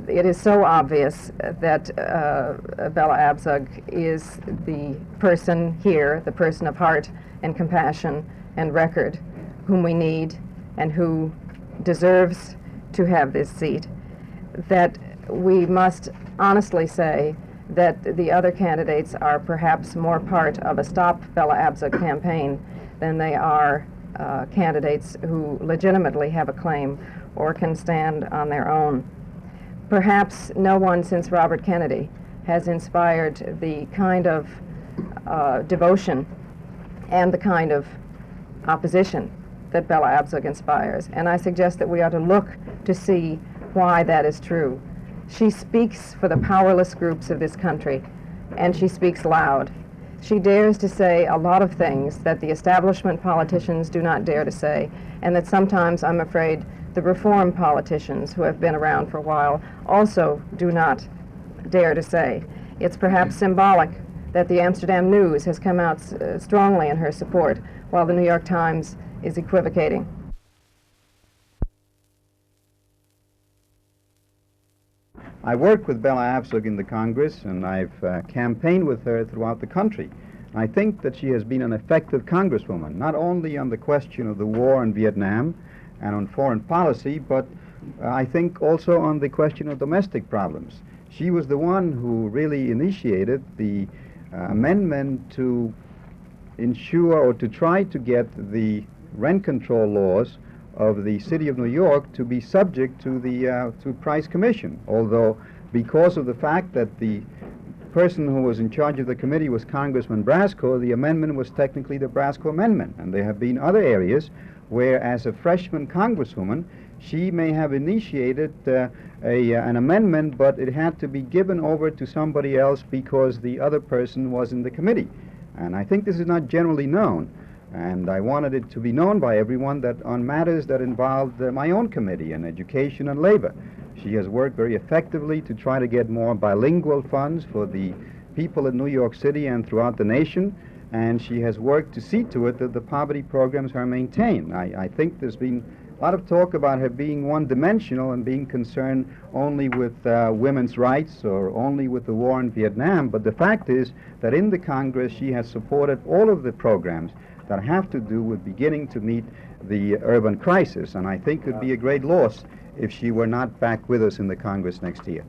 it is so obvious that Bella Abzug is the person here, the person of heart and compassion and record, whom we need and who deserves to have this seat, that we must honestly say that the other candidates are perhaps more part of a Stop Bella Abzug campaign than they are candidates who legitimately have a claim or can stand on their own. Perhaps no one since Robert Kennedy has inspired the kind of devotion and the kind of opposition that Bella Abzug inspires. And I suggest that we ought to look to see why that is true. She speaks for the powerless groups of this country, and she speaks loud. She dares to say a lot of things that the establishment politicians do not dare to say, and that sometimes, I'm afraid, the reform politicians who have been around for a while also do not dare to say. It's perhaps symbolic that the Amsterdam News has come out strongly in her support, while the New York Times is equivocating. I worked with Bella Abzug in the Congress, and I've campaigned with her throughout the country. I think that she has been an effective congresswoman, not only on the question of the war in Vietnam and on foreign policy, but I think also on the question of domestic problems. She was the one who really initiated the amendment to ensure or to try to get the rent control laws of the city of New York to be subject to the price commission, although because of the fact that the person who was in charge of the committee was Congressman Brasco, the amendment was technically the Brasco amendment. And there have been other areas where, as a freshman congresswoman, she may have initiated an amendment, but it had to be given over to somebody else because the other person was in the committee. And I think this is not generally known. And I wanted it to be known by everyone that on matters that involved my own committee in education and labor, she has worked very effectively to try to get more bilingual funds for the people in New York City and throughout the nation, and she has worked to see to it that the poverty programs are maintained. I think there's been a lot of talk about her being one-dimensional and being concerned only with women's rights or only with the war in Vietnam, but the fact is that in the Congress she has supported all of the programs that have to do with beginning to meet the urban crisis, and I think it would be a great loss if she were not back with us in the Congress next year.